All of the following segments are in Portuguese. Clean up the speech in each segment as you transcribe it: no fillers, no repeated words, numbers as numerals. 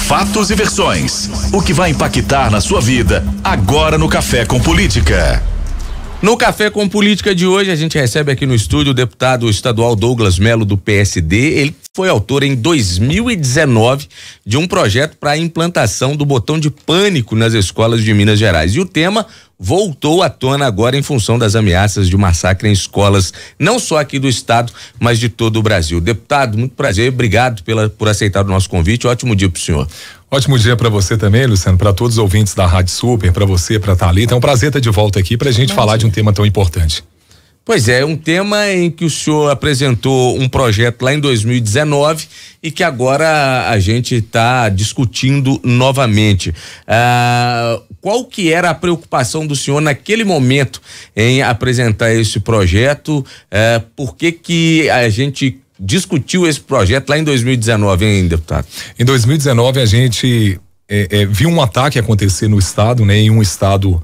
fatos e versões. O que vai impactar na sua vida agora no Café com Política. No Café com Política de hoje, a gente recebe aqui no estúdio o deputado estadual Douglas Melo, do PSD. Ele foi autor em 2019 de um projeto para a implantação do botão de pânico nas escolas de Minas Gerais. E o tema voltou à tona agora em função das ameaças de massacre em escolas, não só aqui do estado, mas de todo o Brasil. Deputado, muito prazer, obrigado por aceitar o nosso convite. Ótimo dia pro senhor. Ótimo dia para você também, Luciano, para todos os ouvintes da Rádio Super, para você, para Thalita. É um prazer estar de volta aqui para a gente falar de um tema tão importante. Pois é, um tema em que o senhor apresentou um projeto lá em 2019 e que agora a gente está discutindo novamente. Qual que era a preocupação do senhor naquele momento em apresentar esse projeto? Por que a gente discutiu esse projeto lá em 2019, hein, deputado? Em 2019 a gente viu um ataque acontecer no estado, né? Em um estado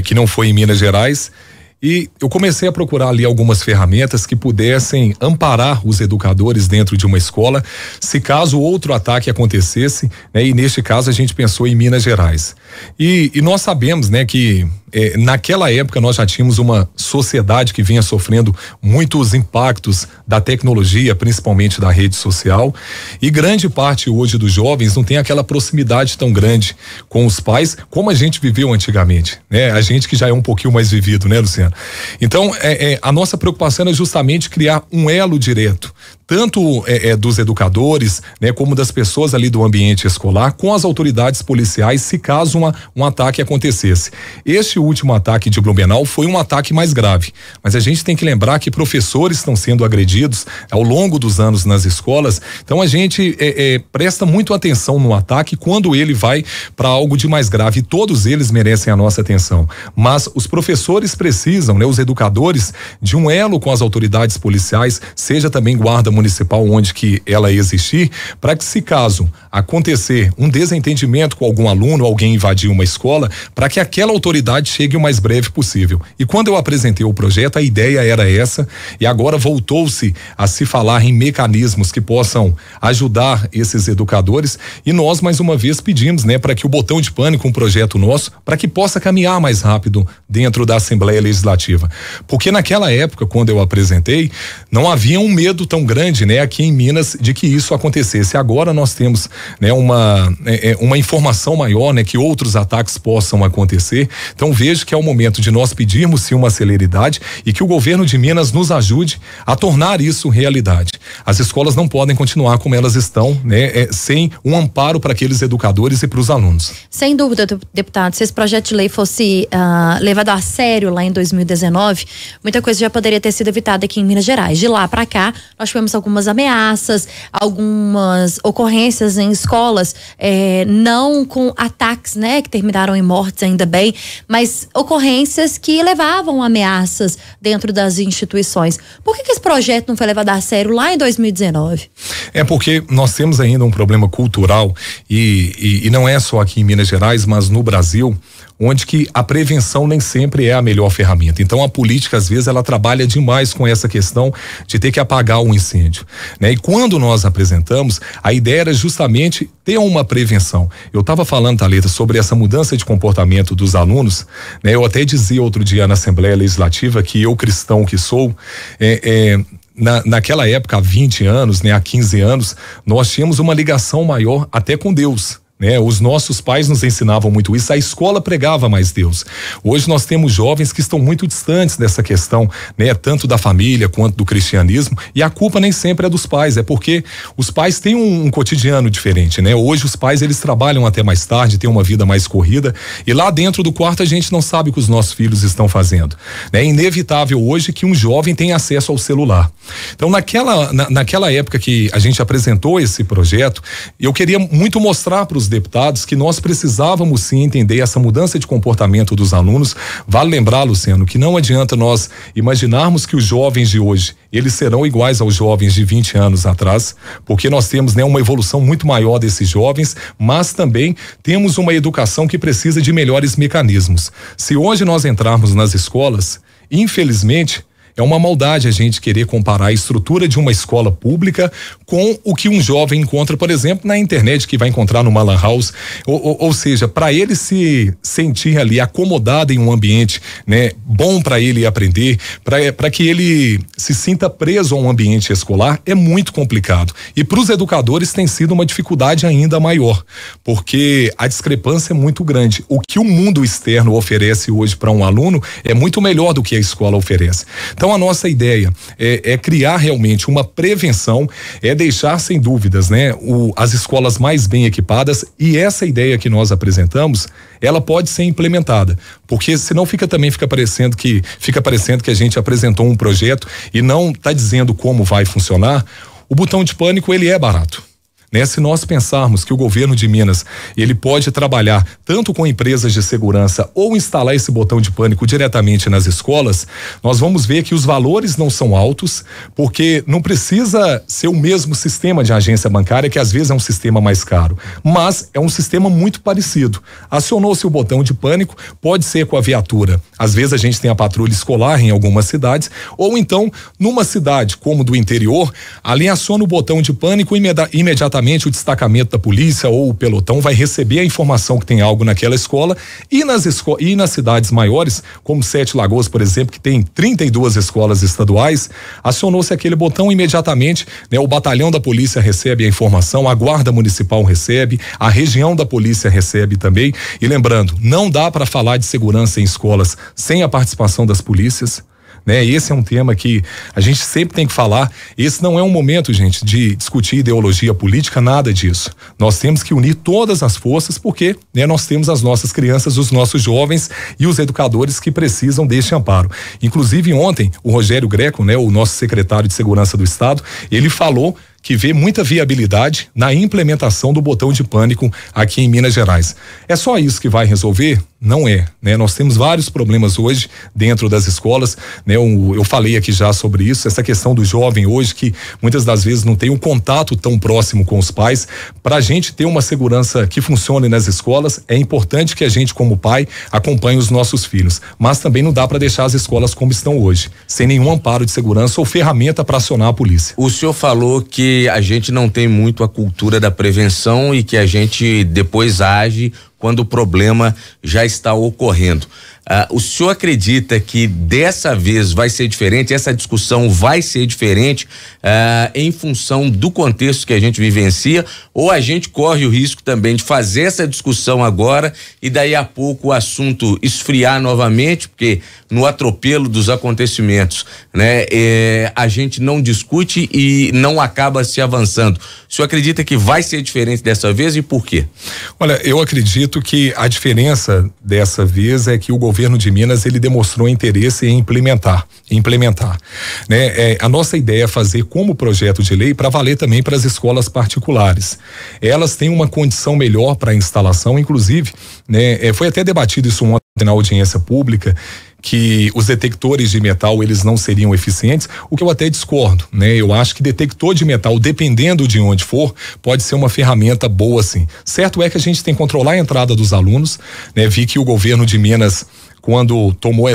que não foi em Minas Gerais. E eu comecei a procurar ali algumas ferramentas que pudessem amparar os educadores dentro de uma escola, se caso outro ataque acontecesse, né? E neste caso a gente pensou em Minas Gerais. E nós sabemos, né, que naquela época nós já tínhamos uma sociedade que vinha sofrendo muitos impactos da tecnologia, principalmente da rede social, e grande parte hoje dos jovens não tem aquela proximidade tão grande com os pais como a gente viveu antigamente, né? A gente que já é um pouquinho mais vivido, né, Luciano? Então, a nossa preocupação é justamente criar um elo direto, tanto dos educadores, né, como das pessoas ali do ambiente escolar, com as autoridades policiais, se caso um ataque acontecesse. Este último ataque de Blumenau foi um ataque mais grave, mas a gente tem que lembrar que professores estão sendo agredidos ao longo dos anos nas escolas, então a gente presta muito atenção no ataque quando ele vai para algo de mais grave, e todos eles merecem a nossa atenção, mas os professores precisam, né, os educadores, de um elo com as autoridades policiais, seja também guarda municipal onde que ela existir, para que, se caso acontecer um desentendimento com algum aluno, alguém invadir uma escola, para que aquela autoridade chegue o mais breve possível. E quando eu apresentei o projeto, a ideia era essa, e agora voltou-se a se falar em mecanismos que possam ajudar esses educadores, e nós mais uma vez pedimos, né, para que o botão de pânico, um projeto nosso, para que possa caminhar mais rápido dentro da Assembleia Legislativa. Porque naquela época, quando eu apresentei, não havia um medo tão grande, né, aqui em Minas, de que isso acontecesse. Agora nós temos, né, uma informação maior, né, que outros ataques possam acontecer. Então vejo que é o momento de nós pedirmos sim uma celeridade e que o governo de Minas nos ajude a tornar isso realidade. As escolas não podem continuar como elas estão, né, sem um amparo para aqueles educadores e para os alunos. Sem dúvida, deputado, se esse projeto de lei fosse levado a sério lá em 2019, muita coisa já poderia ter sido evitada aqui em Minas Gerais. De lá para cá, nós tivemos algumas ameaças, algumas ocorrências em escolas, não com ataques, né, que terminaram em mortes, ainda bem, mas ocorrências que levavam ameaças dentro das instituições. Por que esse projeto não foi levado a sério lá em 2019? É porque nós temos ainda um problema cultural e não é só aqui em Minas Gerais, mas no Brasil, onde que a prevenção nem sempre é a melhor ferramenta. Então a política, às vezes, ela trabalha demais com essa questão de ter que apagar um incêndio, né? E quando nós apresentamos, a ideia era justamente ter uma prevenção. Eu estava falando, Thalita, sobre essa mudança de comportamento dos alunos, né? Eu até dizia outro dia na Assembleia Legislativa que eu, cristão que sou, naquela época, há 20 anos, né, há 15 anos, nós tínhamos uma ligação maior até com Deus. Né? Os nossos pais nos ensinavam muito isso, a escola pregava mais Deus. Hoje nós temos jovens que estão muito distantes dessa questão, né? Tanto da família quanto do cristianismo, e a culpa nem sempre é dos pais, é porque os pais têm um cotidiano diferente, né? Hoje os pais, eles trabalham até mais tarde, têm uma vida mais corrida, e lá dentro do quarto a gente não sabe o que os nossos filhos estão fazendo, né? É inevitável hoje que um jovem tenha acesso ao celular. Então naquela época que a gente apresentou esse projeto, eu queria muito mostrar para os deputados que nós precisávamos sim entender essa mudança de comportamento dos alunos. Vale lembrar, Luciano, que não adianta nós imaginarmos que os jovens de hoje, eles serão iguais aos jovens de 20 anos atrás, porque nós temos, né, uma evolução muito maior desses jovens, mas também temos uma educação que precisa de melhores mecanismos. Se hoje nós entrarmos nas escolas, infelizmente, É uma maldade a gente querer comparar a estrutura de uma escola pública com o que um jovem encontra, por exemplo, na internet, que vai encontrar numa lan house, ou seja, para ele se sentir ali acomodado em um ambiente, né, bom para ele aprender, para que ele se sinta preso a um ambiente escolar, é muito complicado. E para os educadores tem sido uma dificuldade ainda maior, porque a discrepância é muito grande. O que o mundo externo oferece hoje para um aluno é muito melhor do que a escola oferece. Então a nossa ideia é criar realmente uma prevenção, é deixar sem dúvidas, né, as escolas mais bem equipadas, e essa ideia que nós apresentamos, ela pode ser implementada, porque senão fica parecendo que a gente apresentou um projeto e não está dizendo como vai funcionar. O botão de pânico, ele é barato, né? Se nós pensarmos que o governo de Minas, ele pode trabalhar tanto com empresas de segurança ou instalar esse botão de pânico diretamente nas escolas, nós vamos ver que os valores não são altos, porque não precisa ser o mesmo sistema de agência bancária, que às vezes é um sistema mais caro, mas é um sistema muito parecido. Acionou-se o botão de pânico, pode ser com a viatura. Às vezes a gente tem a patrulha escolar em algumas cidades, ou então numa cidade como do interior, ali aciona o botão de pânico e imediatamente o destacamento da polícia ou o pelotão vai receber a informação que tem algo naquela escola, e nas cidades maiores, como Sete Lagoas, por exemplo, que tem 32 escolas estaduais, acionou-se aquele botão imediatamente, né, o batalhão da polícia recebe a informação, a guarda municipal recebe, a região da polícia recebe também. E lembrando, não dá para falar de segurança em escolas sem a participação das polícias, né? Esse é um tema que a gente sempre tem que falar. Esse não é um momento, gente, de discutir ideologia política, nada disso. Nós temos que unir todas as forças, porque, né, nós temos as nossas crianças, os nossos jovens e os educadores que precisam deste amparo. Inclusive ontem, o Rogério Greco, né, o nosso secretário de Segurança do Estado, ele falou que vê muita viabilidade na implementação do botão de pânico aqui em Minas Gerais. É só isso que vai resolver? Não é, né? Nós temos vários problemas hoje dentro das escolas, né? Eu falei aqui já sobre isso, essa questão do jovem hoje que muitas das vezes não tem um contato tão próximo com os pais. Para a gente ter uma segurança que funcione nas escolas, é importante que a gente, como pai, acompanhe os nossos filhos, mas também não dá para deixar as escolas como estão hoje, sem nenhum amparo de segurança ou ferramenta para acionar a polícia. O senhor falou que a gente não tem muito a cultura da prevenção e que a gente depois age quando o problema já está ocorrendo. O senhor acredita que dessa vez vai ser diferente, essa discussão vai ser diferente em função do contexto que a gente vivencia, ou a gente corre o risco também de fazer essa discussão agora e daí a pouco o assunto esfriar novamente, porque no atropelo dos acontecimentos, né, a gente não discute e não acaba se avançando. O senhor acredita que vai ser diferente dessa vez e por quê? Olha, eu acredito que a diferença dessa vez é que o governo de Minas, ele demonstrou interesse em implementar, né? A nossa ideia é fazer como projeto de lei para valer também para as escolas particulares. Elas têm uma condição melhor para a instalação, inclusive, né? Foi até debatido isso ontem na audiência pública, que os detectores de metal eles não seriam eficientes, o que eu até discordo, né? Eu acho que detector de metal, dependendo de onde for, pode ser uma ferramenta boa, sim. Certo é que a gente tem que controlar a entrada dos alunos, né? Vi que o governo de Minas, quando tomou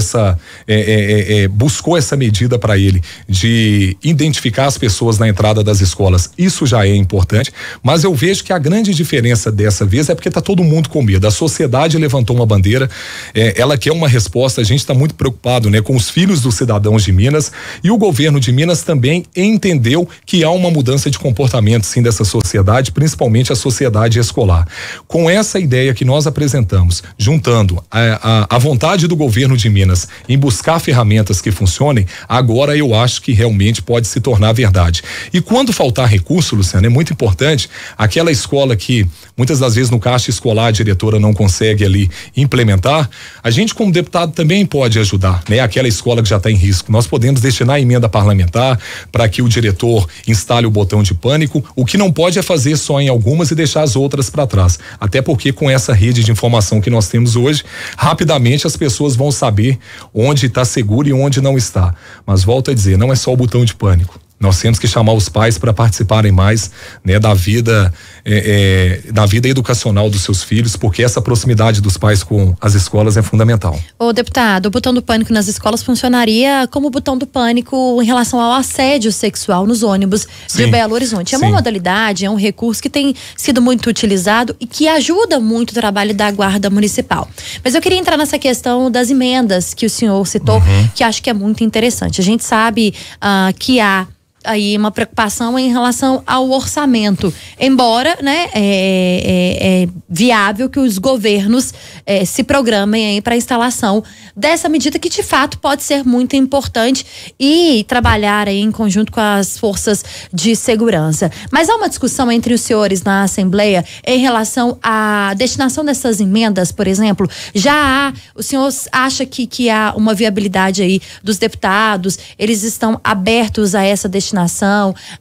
buscou essa medida para ele de identificar as pessoas na entrada das escolas, isso já é importante, mas eu vejo que a grande diferença dessa vez é porque tá todo mundo com medo. A sociedade levantou uma bandeira, ela quer uma resposta, a gente está muito preocupado, né, com os filhos dos cidadãos de Minas, e o governo de Minas também entendeu que há uma mudança de comportamento, sim, dessa sociedade, principalmente a sociedade escolar. Com essa ideia que nós apresentamos, juntando a vontade do governo de Minas em buscar ferramentas que funcionem, agora eu acho que realmente pode se tornar verdade. E quando faltar recurso, Luciano, é muito importante, aquela escola que muitas das vezes no caixa escolar a diretora não consegue ali implementar, a gente como deputado também pode ajudar, né? Aquela escola que já está em risco, nós podemos destinar a emenda parlamentar para que o diretor instale o botão de pânico. O que não pode é fazer só em algumas e deixar as outras para trás, até porque com essa rede de informação que nós temos hoje, rapidamente as pessoas vão saber onde está seguro e onde não está. Mas volto a dizer, não é só o botão de pânico. Nós temos que chamar os pais para participarem mais, né, da vida educacional dos seus filhos, porque essa proximidade dos pais com as escolas é fundamental. Ô, deputado, o botão do pânico nas escolas funcionaria como o botão do pânico em relação ao assédio sexual nos ônibus de Belo Horizonte. É uma modalidade, é um recurso que tem sido muito utilizado e que ajuda muito o trabalho da Guarda Municipal. Mas eu queria entrar nessa questão das emendas que o senhor citou, que acho que é muito interessante. A gente sabe que há aí uma preocupação em relação ao orçamento, embora, né, é viável que os governos se programem aí para a instalação dessa medida que de fato pode ser muito importante e trabalhar aí em conjunto com as forças de segurança. Mas há uma discussão entre os senhores na Assembleia em relação à destinação dessas emendas, por exemplo. O senhor acha que há uma viabilidade aí dos deputados, eles estão abertos a essa destinação?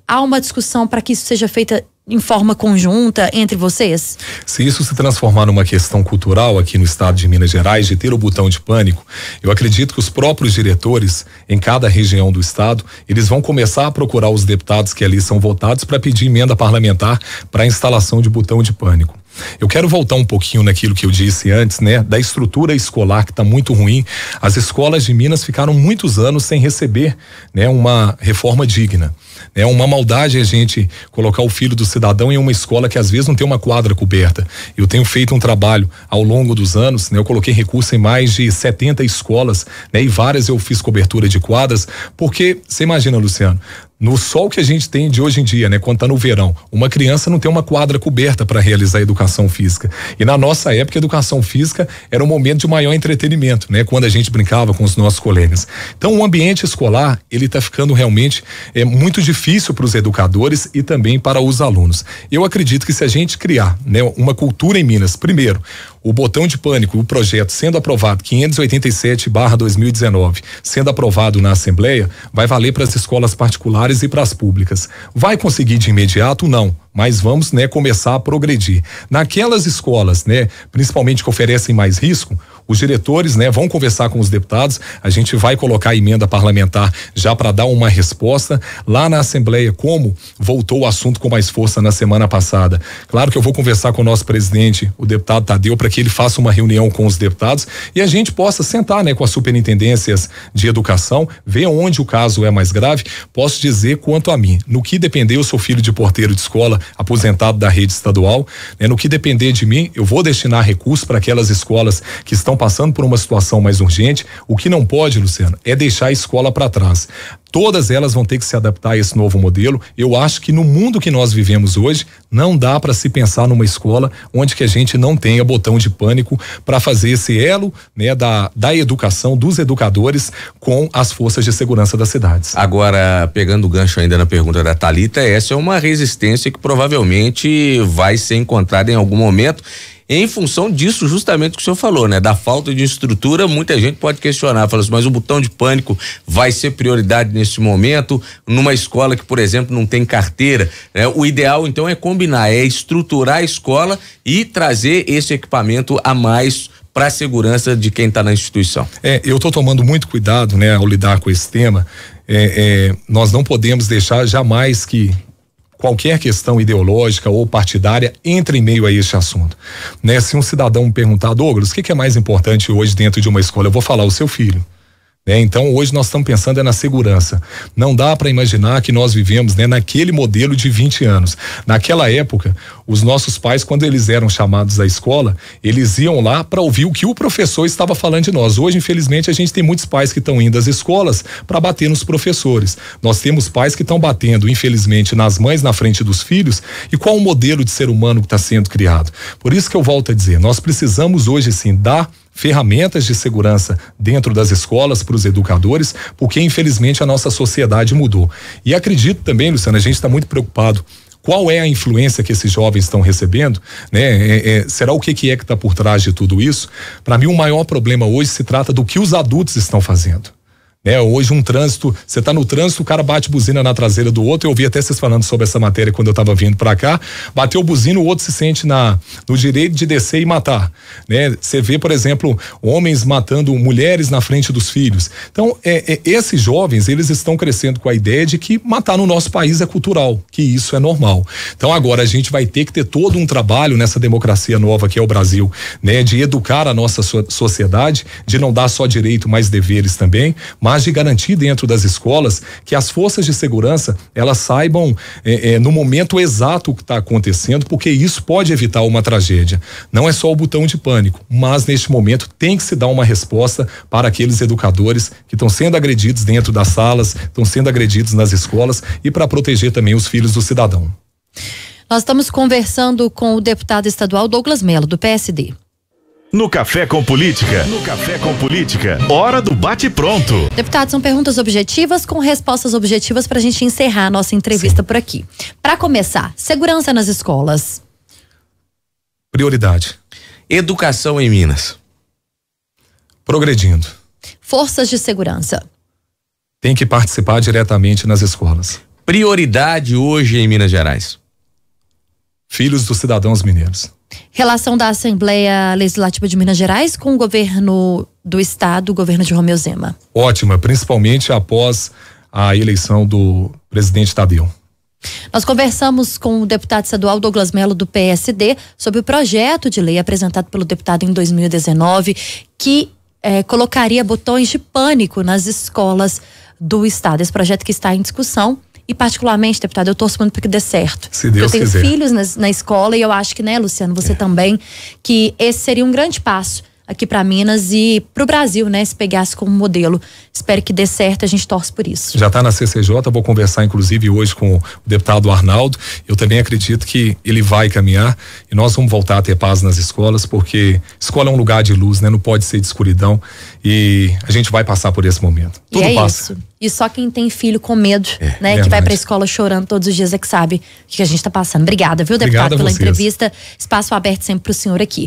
Há uma discussão para que isso seja feita em forma conjunta entre vocês? Se isso se transformar numa questão cultural aqui no estado de Minas Gerais, de ter o botão de pânico, eu acredito que os próprios diretores em cada região do estado, eles vão começar a procurar os deputados que ali são votados para pedir emenda parlamentar para a instalação de botão de pânico. Eu quero voltar um pouquinho naquilo que eu disse antes, né? Da estrutura escolar que está muito ruim. As escolas de Minas ficaram muitos anos sem receber, né, uma reforma digna. É uma maldade a gente colocar o filho do cidadão em uma escola que às vezes não tem uma quadra coberta. Eu tenho feito um trabalho ao longo dos anos, né? Eu coloquei recurso em mais de 70 escolas, né? E várias eu fiz cobertura de quadras, porque você imagina, Luciano, no sol que a gente tem de hoje em dia, né? Quando tá no verão, uma criança não tem uma quadra coberta para realizar a educação física. E na nossa época, a educação física era um momento de maior entretenimento, né? Quando a gente brincava com os nossos colegas. Então, o ambiente escolar, ele tá ficando realmente muito difícil para os educadores e também para os alunos. Eu acredito que se a gente criar, né, uma cultura em Minas, primeiro, o botão de pânico, o projeto sendo aprovado, 587/2019, sendo aprovado na Assembleia, vai valer para as escolas particulares e para as públicas. Vai conseguir de imediato? Não. Mas vamos, né, começar a progredir. Naquelas escolas, né, principalmente que oferecem mais risco, os diretores, né, vão conversar com os deputados, a gente vai colocar a emenda parlamentar já para dar uma resposta lá na Assembleia, como voltou o assunto com mais força na semana passada. Claro que eu vou conversar com o nosso presidente, o deputado Tadeu, para que ele faça uma reunião com os deputados e a gente possa sentar, né, com as superintendências de educação, ver onde o caso é mais grave. Posso dizer quanto a mim, no que depender, eu sou filho de porteiro de escola, aposentado da rede estadual, né, no que depender de mim, eu vou destinar recursos para aquelas escolas que estão passando por uma situação mais urgente. O que não pode, Luciano, é deixar a escola para trás. Todas elas vão ter que se adaptar a esse novo modelo. Eu acho que no mundo que nós vivemos hoje, não dá para se pensar numa escola onde que a gente não tenha botão de pânico para fazer esse elo, né, da educação, dos educadores com as forças de segurança das cidades. Agora, pegando o gancho ainda na pergunta da Thalita, essa é uma resistência que provavelmente vai ser encontrada em algum momento. Em função disso, justamente o que o senhor falou, né? Da falta de estrutura, muita gente pode questionar, fala assim, mas o botão de pânico vai ser prioridade nesse momento, numa escola que, por exemplo, não tem carteira, né? O ideal, então, é combinar, é estruturar a escola e trazer esse equipamento a mais para a segurança de quem está na instituição. Eu estou tomando muito cuidado, né, ao lidar com esse tema. Nós não podemos deixar jamais que qualquer questão ideológica ou partidária entre em meio a este assunto, né? Se um cidadão me perguntar, Douglas, o que é mais importante hoje dentro de uma escola? Eu vou falar o seu filho. Então hoje nós estamos pensando na segurança. Não dá para imaginar que nós vivemos, né, naquele modelo de 20 anos. Naquela época, os nossos pais, quando eles eram chamados à escola, eles iam lá para ouvir o que o professor estava falando de nós. Hoje, infelizmente, a gente tem muitos pais que estão indo às escolas para bater nos professores. Nós temos pais que estão batendo, infelizmente, nas mães, na frente dos filhos. E qual o modelo de ser humano que está sendo criado? Por isso que eu volto a dizer, nós precisamos hoje sim dar ferramentas de segurança dentro das escolas para os educadores, porque infelizmente a nossa sociedade mudou. E acredito também, Luciana, a gente está muito preocupado. Qual é a influência que esses jovens estão recebendo, né? Será o que é que está por trás de tudo isso? Para mim, o maior problema hoje se trata do que os adultos estão fazendo. né? Hoje um trânsito, você tá no trânsito, o cara bate buzina na traseira do outro. Eu ouvi até vocês falando sobre essa matéria quando eu tava vindo pra cá. Bateu buzina, o outro se sente no direito de descer e matar, né? Você vê, por exemplo, homens matando mulheres na frente dos filhos. Então, esses jovens, eles estão crescendo com a ideia de que matar no nosso país é cultural, que isso é normal. Então, agora a gente vai ter que ter todo um trabalho nessa democracia nova que é o Brasil, né? De educar a nossa sociedade, de não dar só direito, mas deveres também, mas de garantir dentro das escolas que as forças de segurança, elas saibam no momento exato o que está acontecendo, porque isso pode evitar uma tragédia. Não é só o botão de pânico, mas neste momento tem que se dar uma resposta para aqueles educadores que estão sendo agredidos dentro das salas, estão sendo agredidos nas escolas, e para proteger também os filhos do cidadão. Nós estamos conversando com o deputado estadual Douglas Melo, do PSD. No Café com Política. Hora do bate-pronto. Deputado, são perguntas objetivas com respostas objetivas para a gente encerrar a nossa entrevista por aqui. Para começar, segurança nas escolas. Prioridade. Educação em Minas. Progredindo. Forças de segurança. Tem que participar diretamente nas escolas. Prioridade hoje em Minas Gerais. Filhos dos cidadãos mineiros. Relação da Assembleia Legislativa de Minas Gerais com o governo do estado, o governo de Romeu Zema. Ótima, principalmente após a eleição do presidente Tadeu. Nós conversamos com o deputado estadual Douglas Melo, do PSD, sobre o projeto de lei apresentado pelo deputado em 2019, que colocaria botões de pânico nas escolas do estado. Esse projeto que está em discussão. E particularmente, deputado, eu torço muito para que dê certo. Se Deus quiser. Eu tenho filhos na escola e eu acho que, né, Luciano, você também, que esse seria um grande passo aqui para Minas e para o Brasil, né, se pegasse como modelo. Espero que dê certo, a gente torce por isso. Já está na CCJ, vou conversar inclusive hoje com o deputado Arnaldo. Eu também acredito que ele vai caminhar e nós vamos voltar a ter paz nas escolas, porque escola é um lugar de luz, né? Não pode ser de escuridão, e a gente vai passar por esse momento. Tudo passa. Isso. E só quem tem filho com medo, né, verdade. que vai pra escola chorando todos os dias é que sabe o que a gente tá passando. Obrigada, viu, deputado, Obrigado a pela vocês. entrevista. Espaço aberto sempre pro senhor aqui.